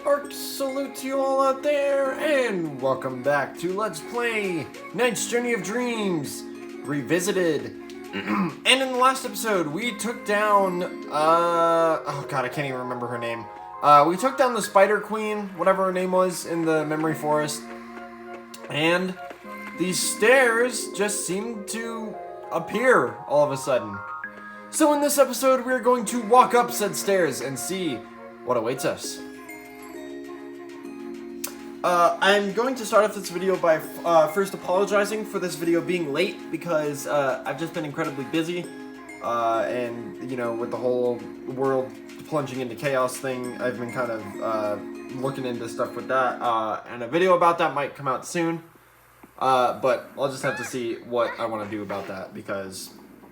Arc salute to you all out there, and welcome back to Let's Play Knight's Journey of Dreams Revisited. And in the last episode, we took down, oh god, I can't even remember her name. We took down the Spider Queen, whatever her name was, in the Memory Forest. And these stairs just seemed to appear all of a sudden. So in this episode, we're going to walk up said stairs and see what awaits us. I'm going to start off this video by first apologizing for this video being late because I've just been incredibly busy and, you know, with the whole world plunging into chaos thing, I've been kind of looking into stuff with that, and a video about that might come out soon, but I'll just have to see what I want to do about that because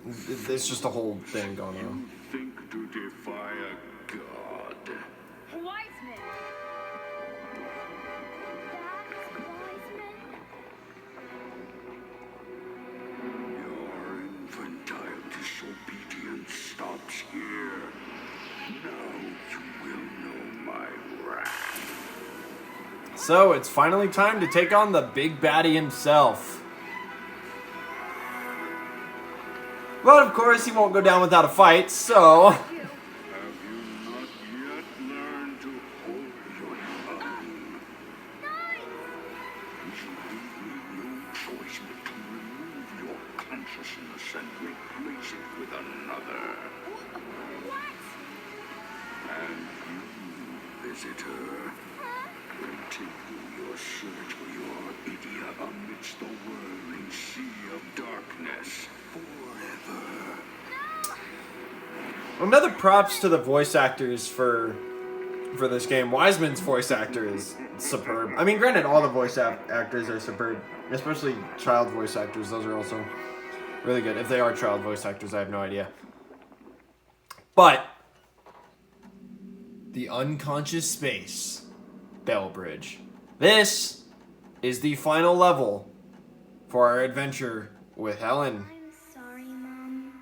it's just a whole thing going on. You think to defy a god? Wizeman! Your infantile disobedience stops here. Now you will know my wrath. So it's finally time to take on the Big Baddie himself. But of course he won't go down without a fight, so... Have you not yet learned to hold your tongue? You leave me no choice but to remove your consciousness and replace it with another. What? And you, visitor, continue your search for your idiot amidst the whirling sea of darkness forever. Another props to the voice actors for this game. Wizeman's voice actor is superb. I mean, granted, all the voice actors are superb, especially child voice actors. Those are also really good. If they are child voice actors, I have no idea. But the unconscious space, Bell Bridge. This is the final level for our adventure with Helen. I'm sorry, Mom.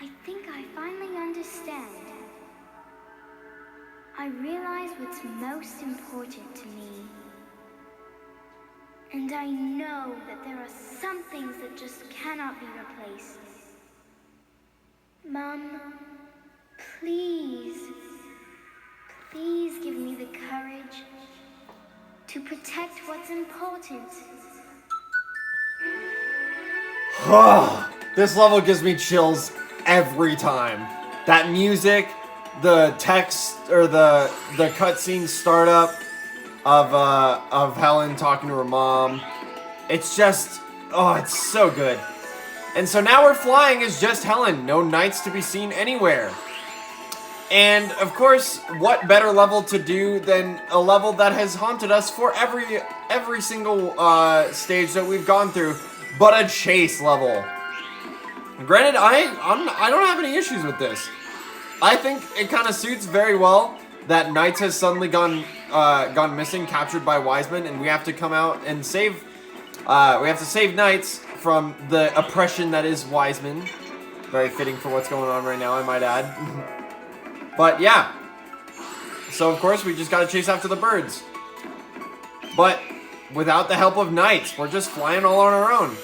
I think I finally understand. I realize what's most important to me. And I know that there are some things that just cannot be replaced. Mom, please give me the courage to protect what's important. This level gives me chills every time. That music, the text, or the cutscene startup of Helen talking to her mom. It's just, oh, it's so good. And so now we're flying as just Helen. No knights to be seen anywhere. And of course, what better level to do than a level that has haunted us for every single stage that we've gone through, but a chase level. Granted, I don't have any issues with this. I think it kind of suits very well that Knights has suddenly gone missing, captured by Wizeman, and we have to come out and save. We have to save Knights from the oppression that is Wizeman. Very fitting for what's going on right now, I might add. But yeah, so of course we just gotta chase after the birds. But without the help of Knights, we're just flying all on our own.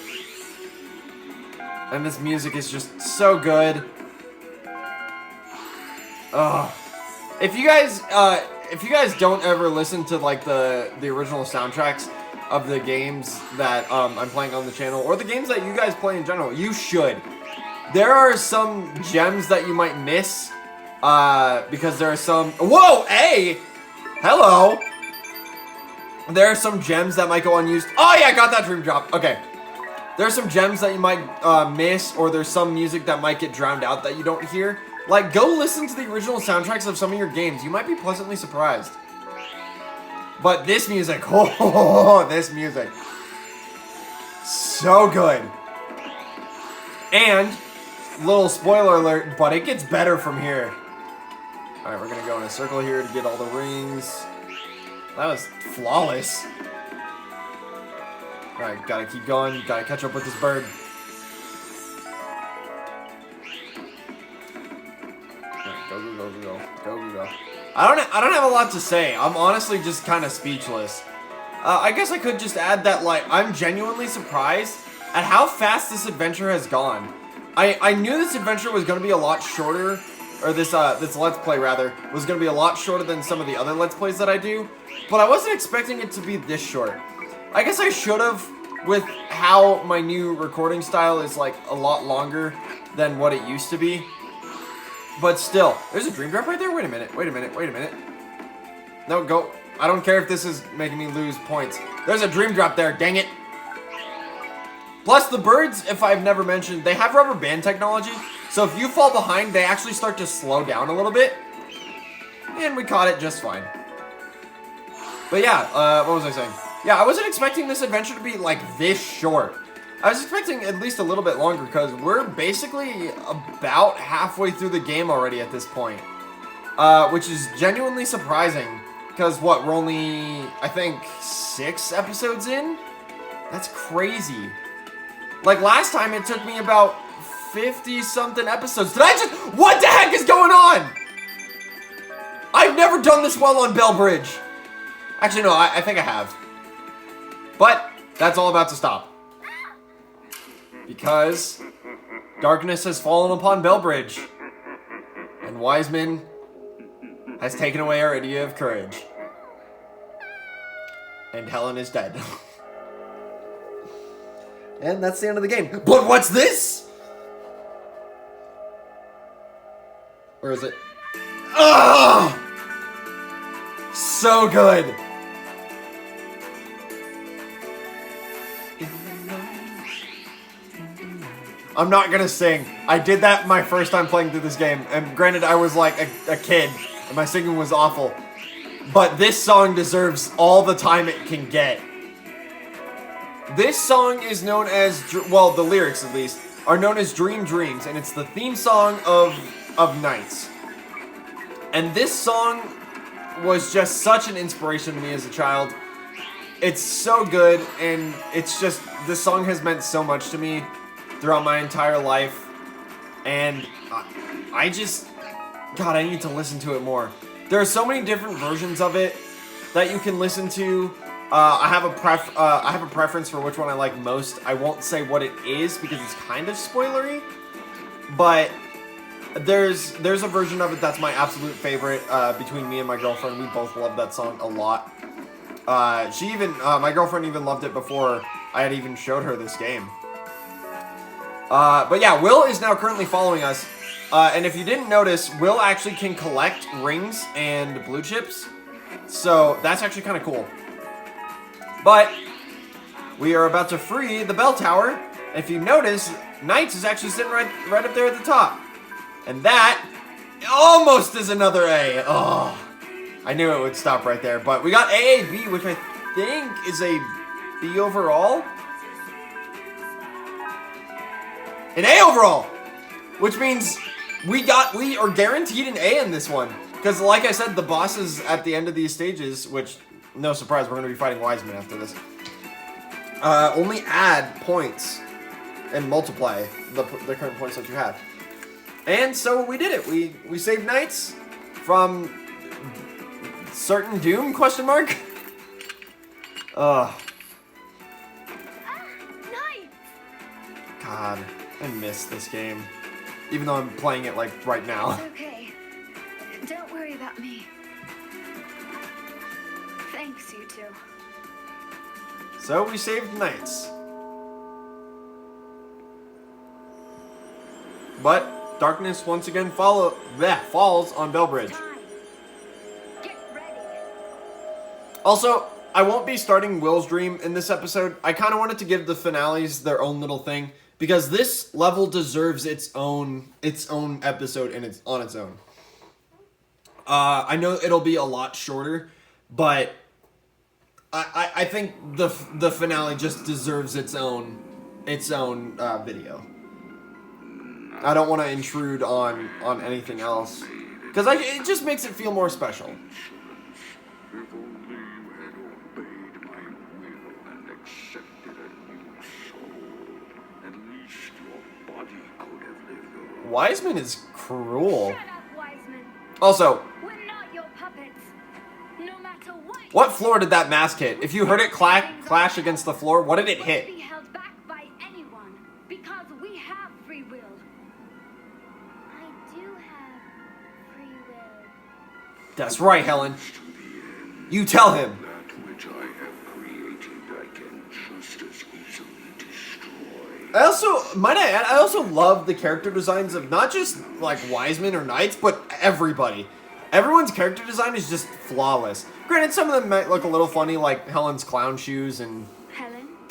And this music is just so good. Ugh. If you guys don't ever listen to like the original soundtracks of the games that I'm playing on the channel, or the games that you guys play in general, you should. There are some gems that you might miss. Because there are some... Whoa! Hey! Hello! There are some gems that might go unused. Oh yeah, I got that dream drop. Okay. There are some gems that you might miss, or there's some music that might get drowned out that you don't hear. Like, go listen to the original soundtracks of some of your games. You might be pleasantly surprised. But this music... Oh, this music. So good. And, little spoiler alert, but it gets better from here. Alright, we're gonna go in a circle here to get all the rings. That was flawless. Alright, gotta keep going. Gotta catch up with this bird. Alright, go. I don't have a lot to say. I'm honestly just kind of speechless. I guess I could just add that, like, I'm genuinely surprised at how fast this adventure has gone. I knew this adventure was going to be a lot shorter, or this Let's Play, rather, was going to be a lot shorter than some of the other Let's Plays that I do, but I wasn't expecting it to be this short. I guess I should have, with how my new recording style is, like, a lot longer than what it used to be. But still, there's a dream drop right there? Wait a minute, wait a minute, wait a minute. No, go. I don't care if this is making me lose points. There's a dream drop there, dang it. Plus, the birds, if I've never mentioned, they have rubber band technology. So if you fall behind, they actually start to slow down a little bit. And we caught it just fine. But yeah, what was I saying? Yeah, I wasn't expecting this adventure to be, like, this short. I was expecting at least a little bit longer, because we're basically about halfway through the game already at this point. Which is genuinely surprising. Because, what, we're only, I think, 6 episodes in? That's crazy. Like, last time it took me about 50-something episodes. Did I just... What the heck is going on? I've never done this well on Bell Bridge. Actually, no, I think I have. But, that's all about to stop. Because darkness has fallen upon Bell Bridge. And Wizeman has taken away our idea of courage. And Helen is dead. And that's the end of the game. But what's this? Where is it? Oh! So good. I'm not gonna sing. I did that my first time playing through this game. And granted, I was like a kid. And my singing was awful. But this song deserves all the time it can get. This song is known as, well, the lyrics at least, are known as Dream Dreams. And it's the theme song of Nights. And this song was just such an inspiration to me as a child. It's so good, and it's just, this song has meant so much to me throughout my entire life. And I just, God, I need to listen to it more. There are so many different versions of it that you can listen to. I have a preference for which one I like most. I won't say what it is because it's kind of spoilery, but there's a version of it that's my absolute favorite. Between me and my girlfriend, we both love that song a lot. My girlfriend even loved it before I had even showed her this game. But yeah, Will is now currently following us. And if you didn't notice, Will actually can collect rings and blue chips. So that's actually kind of cool. But we are about to free the bell tower. If you notice, Knights is actually sitting right up there at the top. And that almost is another A. Oh, I knew it would stop right there. But we got AAB, which I think is a B overall. An A overall! Which means we are guaranteed an A in this one. Because like I said, the bosses at the end of these stages, which, no surprise, we're going to be fighting Wizeman after this, only add points and multiply the current points that you have. And so we did it. We saved Knights from certain doom, question mark? Night! God, I miss this game. Even though I'm playing it, like, right now. It's okay. Don't worry about me. Thanks, you two. So we saved Knights. But darkness once again falls on Bell Bridge. Get ready. Also, I won't be starting Will's Dream in this episode. I kind of wanted to give the finales their own little thing, because this level deserves its own episode on its own. I know it'll be a lot shorter, but I think the finale just deserves its own video. I don't want to intrude on anything else, because it just makes it feel more special. If only you had obeyed my will and accepted a new soul, at least your body could have lived on. Wizeman is cruel. Shut up, Wizeman. Also, We're not your puppets. What floor did that mask hit? If you heard it clash against the floor, what did it hit? Be held back by anyone because we have free will. I do have free will. That's right, Helen. You tell him. That which I have created, I can just as easily destroy. I also, might I add, I also love the character designs of not just, like, Wizeman or Knights, but everybody. Everyone's character design is just flawless. Granted, some of them might look a little funny, like Helen's clown shoes and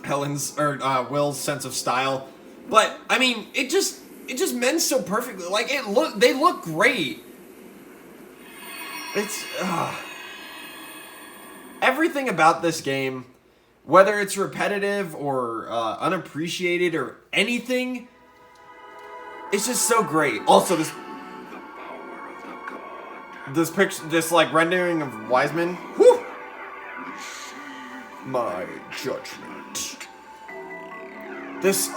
Will's sense of style. But, I mean, it just mends so perfectly. Like, they look great. It's, everything about this game, whether it's repetitive or unappreciated or anything, it's just so great. Also, this picture, this like rendering of Wizeman, whew, my judgment. This,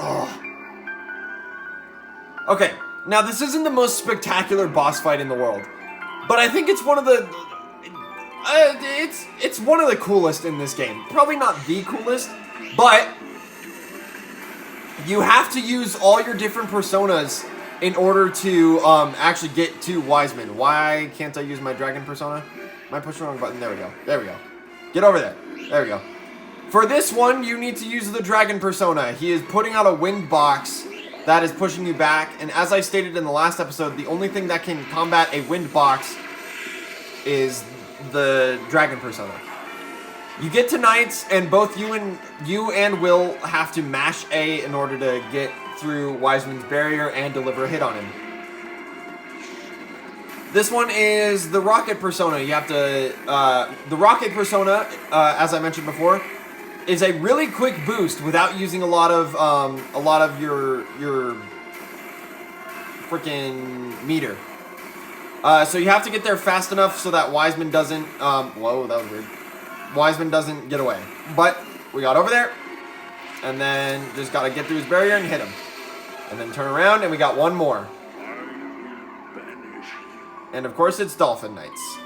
okay, now this isn't the most spectacular boss fight in the world, but I think it's one of the, it's one of the coolest in this game. Probably not the coolest, but you have to use all your different personas in order to actually get to Wizeman. Why can't I use my dragon persona? Am I pushing the wrong button? There we go. There we go. Get over there. There we go. For this one, you need to use the dragon persona. He is putting out a wind box that is pushing you back. And as I stated in the last episode, the only thing that can combat a wind box is the dragon persona. You get to Knights, and both you and Will have to mash A in order to get through Wizeman's barrier and deliver a hit on him. This one is the rocket persona. You have to, the rocket persona, as I mentioned before, is a really quick boost without using a lot of your freaking meter. So you have to get there fast enough so that Wizeman doesn't, whoa, that was weird. Wizeman doesn't get away. But we got over there, and then just gotta get through his barrier and hit him. And then turn around, and we got one more. And of course, it's Dolphin Knights.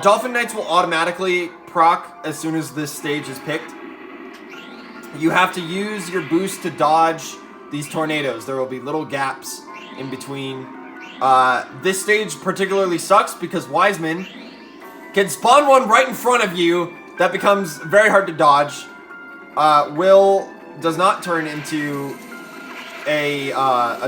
Dolphin Knights will automatically proc as soon as this stage is picked. You have to use your boost to dodge these tornadoes. There will be little gaps in between. This stage particularly sucks because Wizeman can spawn one right in front of you that becomes very hard to dodge. Will does not turn into a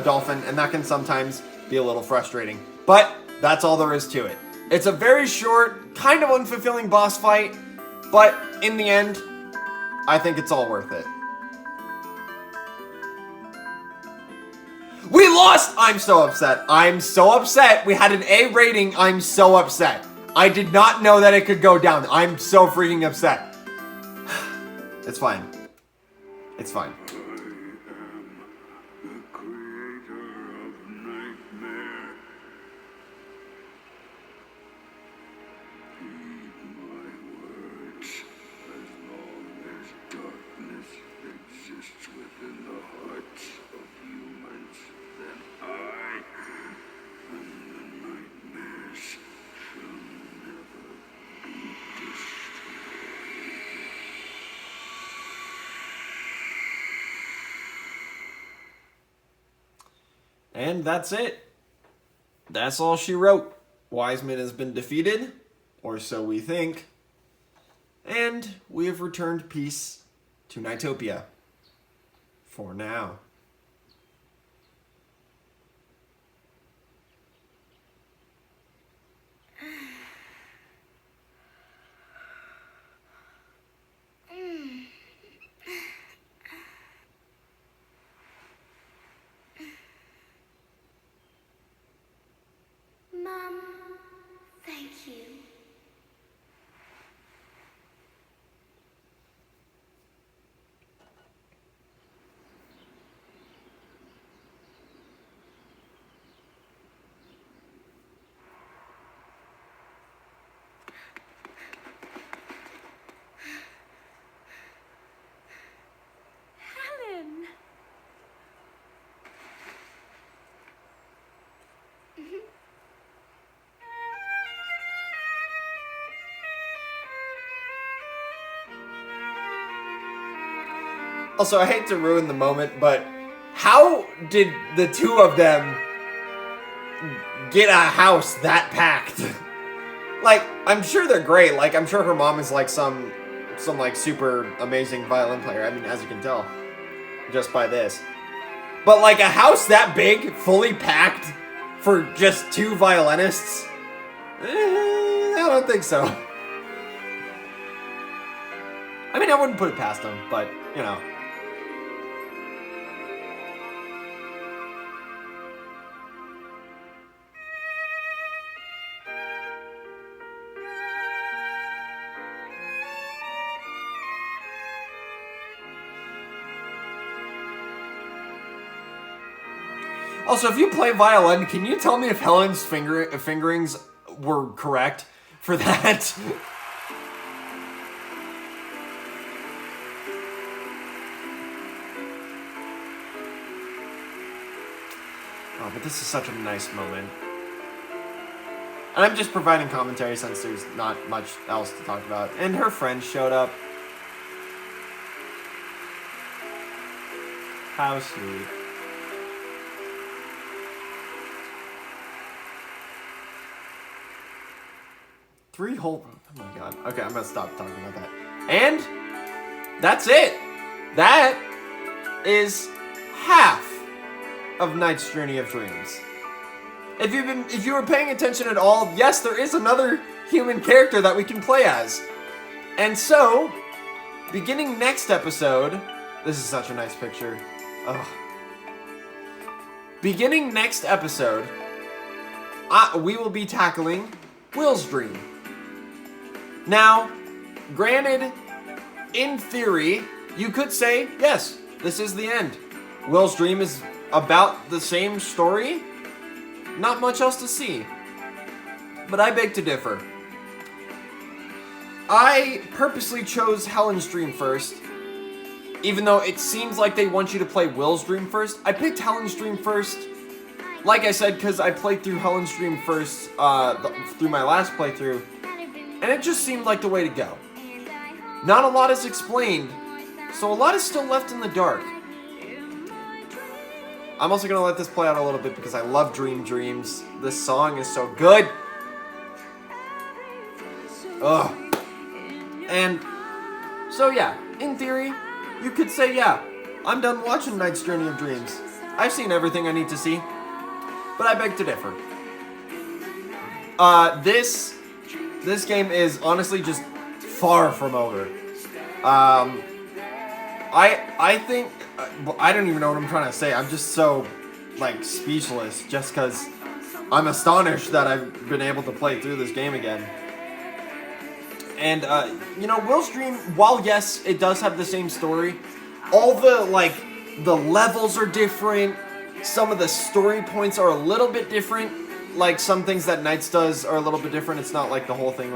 dolphin, and that can sometimes be a little frustrating. But that's all there is to it. It's a very short, kind of unfulfilling boss fight, but in the end, I think it's all worth it. We lost! I'm so upset. I'm so upset. We had an A rating. I'm so upset. I did not know that it could go down. I'm so freaking upset. It's fine. It's fine. And that's it. That's all she wrote. Wizeman has been defeated, or so we think. And we have returned peace to Nightopia. For now. Mom, thank you. Also, I hate to ruin the moment, but how did the two of them get a house that packed? Like, I'm sure they're great. Like, I'm sure her mom is like some like super amazing violin player. I mean, as you can tell just by this. But like a house that big, fully packed for just two violinists? I don't think so. I mean, I wouldn't put it past them, but, you know. Also, if you play violin, can you tell me if Helen's fingerings were correct for that? Oh, but this is such a nice moment. And I'm just providing commentary since there's not much else to talk about. And her friends showed up. How sweet. Oh my god. Okay, I'm gonna stop talking about that. And that's it. That is half of Knight's Journey of Dreams. If you were paying attention at all, yes, there is another human character that we can play as. And so, beginning next episode, this is such a nice picture. Ugh. Beginning next episode, we will be tackling Will's Dream. Now, granted, in theory, you could say, yes, this is the end. Will's Dream is about the same story. Not much else to see. But I beg to differ. I purposely chose Helen's Dream first. Even though it seems like they want you to play Will's Dream first. I picked Helen's Dream first. Like I said, because I played through Helen's Dream first through my last playthrough. And it just seemed like the way to go. Not a lot is explained, so a lot is still left in the dark. I'm also going to let this play out a little bit because I love Dream Dreams. This song is so good. Ugh. And so yeah, in theory, you could say, yeah, I'm done watching Knight's Journey of Dreams. I've seen everything I need to see, but I beg to differ. This game is honestly just far from over. I think I don't even know what I'm trying to say. I'm just so like speechless just because I'm astonished that I've been able to play through this game again. And you know, Will's Dream, while yes, it does have the same story, all the levels are different. Some of the story points are a little bit different. Like some things that Knights does are a little bit different. It's not like the whole thing,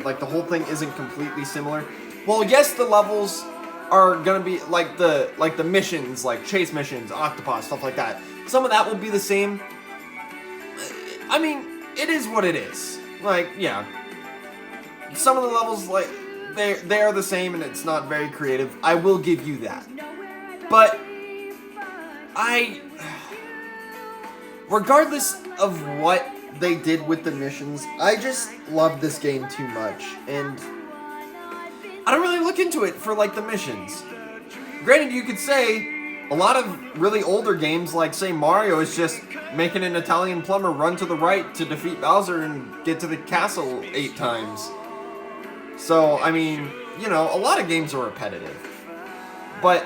like the whole thing isn't completely similar. Well, yes, the levels are gonna be like the missions, like chase missions, octopus, stuff like that. Some of that will be the same. I mean, it is what it is. Like, yeah, some of the levels like they are the same, and it's not very creative. I will give you that, but regardless of what they did with the missions, I just love this game too much, and I don't really look into it for like the missions. Granted, you could say a lot of really older games, like say Mario, is just making an Italian plumber run to the right to defeat Bowser and get to the castle 8 times. So, I mean, you know, a lot of games are repetitive. But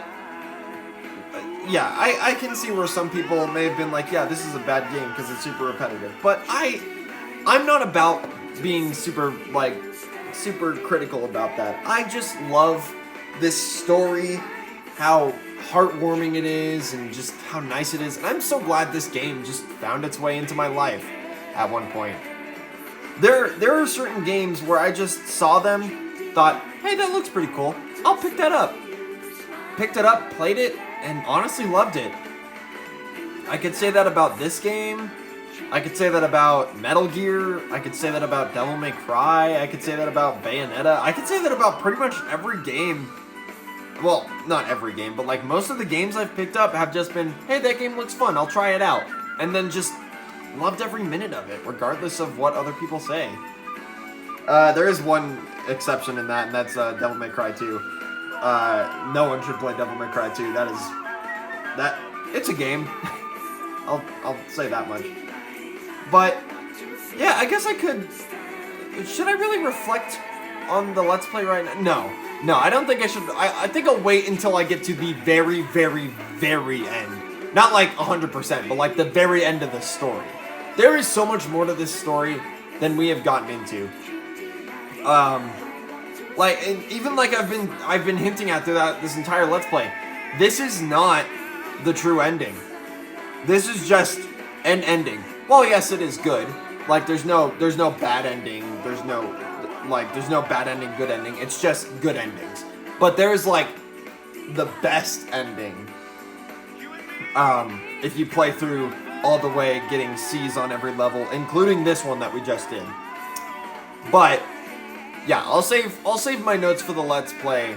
yeah, I can see where some people may have been like, yeah, this is a bad game because it's super repetitive. But I'm not about being super critical about that. I just love this story, how heartwarming it is, and just how nice it is. And I'm so glad this game just found its way into my life at one point. There are certain games where I just saw them, thought, hey, that looks pretty cool. I'll pick that up. Picked it up, played it, and honestly loved it. I could say that about this game. I could say that about Metal Gear. I could say that about Devil May Cry. I could say that about Bayonetta. I could say that about pretty much every game well, not every game, but like most of the games I've picked up have just been, hey, that game looks fun, I'll try it out. And then just loved every minute of it, regardless of what other people say. There is one exception in that, and that's Devil May Cry 2. No one should play Devil May Cry 2. It's a game. I'll say that much. But yeah, I guess I could. Should I really reflect on the Let's Play right now? No, I don't think I should. I think I'll wait until I get to the very, very, very end. Not like 100%, but like the very end of the story. There is so much more to this story than we have gotten into. Like, and even like I've been hinting at throughout this entire Let's Play. This is not the true ending. This is just an ending. Well, yes, it is good. Like, there's no bad ending. There's no bad ending, good ending. It's just good endings. But there's like the best ending. If you play through all the way, getting C's on every level, including this one that we just did. But yeah, I'll save my notes for the Let's Play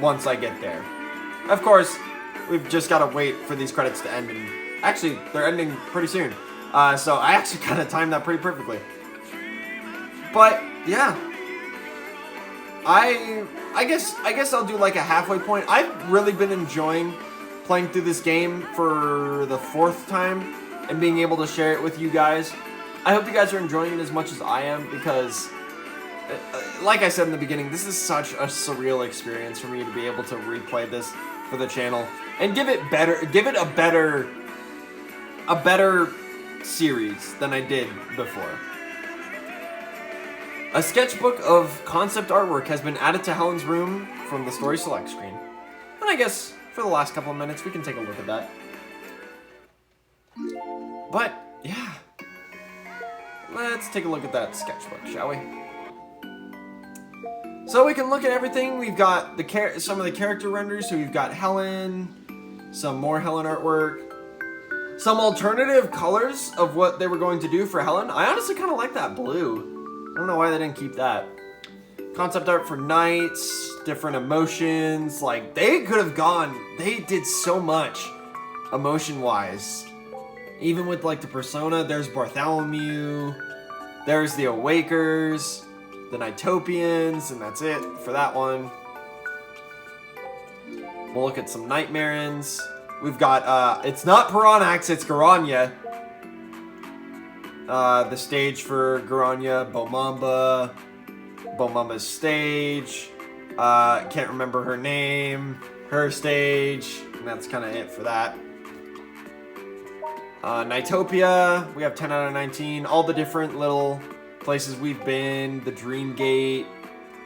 once I get there. Of course, we've just got to wait for these credits to end, and actually, they're ending pretty soon. So I actually kind of timed that pretty perfectly. But yeah, I guess I'll do like a halfway point. I've really been enjoying playing through this game for the 4th time and being able to share it with you guys. I hope you guys are enjoying it as much as I am, because like I said in the beginning, this is such a surreal experience for me to be able to replay this for the channel and give it a better series than I did before. A sketchbook of concept artwork has been added to Helen's room from the story select screen. And I guess for the last couple of minutes we can take a look at that. But yeah, let's take a look at that sketchbook, shall we? So we can look at everything. We've got some of the character renders. So we've got Helen, some more Helen artwork, some alternative colors of what they were going to do for Helen. I honestly kind of like that blue. I don't know why they didn't keep that. Concept art for Knights, different emotions. Like, they could have they did so much emotion-wise. Even with like the persona, there's Bartholomew, there's the Awakers, the Nighttopians, and that's it for that one. We'll look at some Nightmarins. We've got, it's not Piranax, it's Garanya. The stage for Garanya, Bomamba's stage. Can't remember her name, her stage, and that's kind of it for that. Nightopia, we have 10 out of 19. All the different little places we've been, the Dream Gate,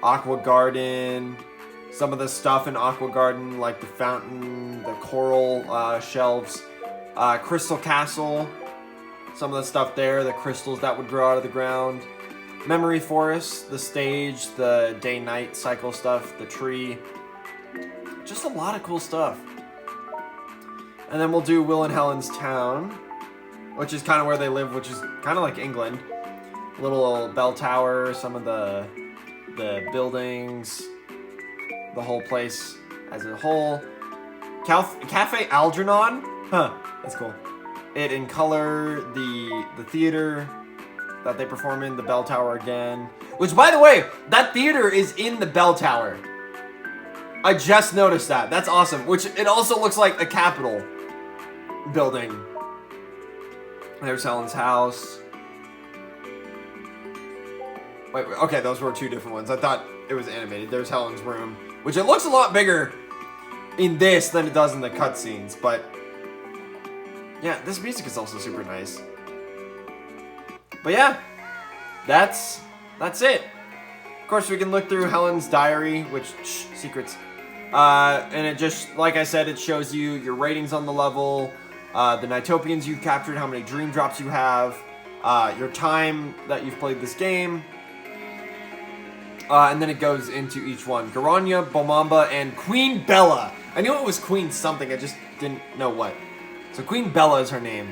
Aqua Garden, some of the stuff in Aqua Garden, like the fountain, the coral shelves, Crystal Castle, some of the stuff there, the crystals that would grow out of the ground, Memory Forest, the stage, the day-night cycle stuff, the tree, just a lot of cool stuff. And then we'll do Will and Helen's Town, which is kind of where they live, which is kind of like England. Little bell tower, some of the buildings, the whole place as a whole. Cafe Algernon? Huh, that's cool. It in color, the theater that they perform in, the bell tower again. Which, by the way, that theater is in the bell tower. I just noticed that. That's awesome. Which, it also looks like a Capitol building. There's Helen's house. Wait, okay, those were 2 different ones. I thought it was animated. There's Helen's room, which it looks a lot bigger in this than it does in the cutscenes, but yeah, this music is also super nice. But yeah, that's it. Of course, we can look through Helen's diary, which, secrets. And it just, like I said, it shows you your ratings on the level, the Nighttopians you've captured, how many dream drops you have, your time that you've played this game. And then it goes into each one. Garanya, Bomamba, and Queen Bella. I knew it was Queen something, I just didn't know what. So Queen Bella is her name.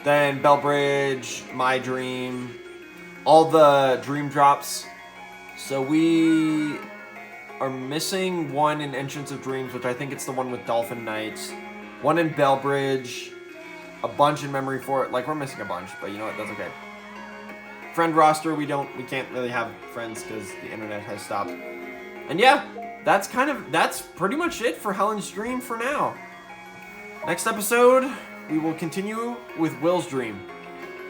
Then Bellbridge, My Dream, all the dream drops. So we are missing one in Entrance of Dreams, which I think it's the one with Dolphin Knights. One in Bellbridge. A bunch in Memory Fort. Like, we're missing a bunch, but you know what? That's okay. Friend roster, we can't really have friends because the internet has stopped. And yeah, that's pretty much it for Helen's Dream for now. Next episode, we will continue with Will's Dream.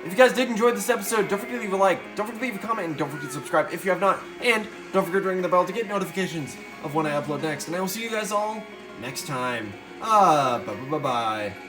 If you guys did enjoy this episode, don't forget to leave a like, don't forget to leave a comment, and don't forget to subscribe if you have not. And don't forget to ring the bell to get notifications of when I upload next. And I will see you guys all next time. Bye-bye.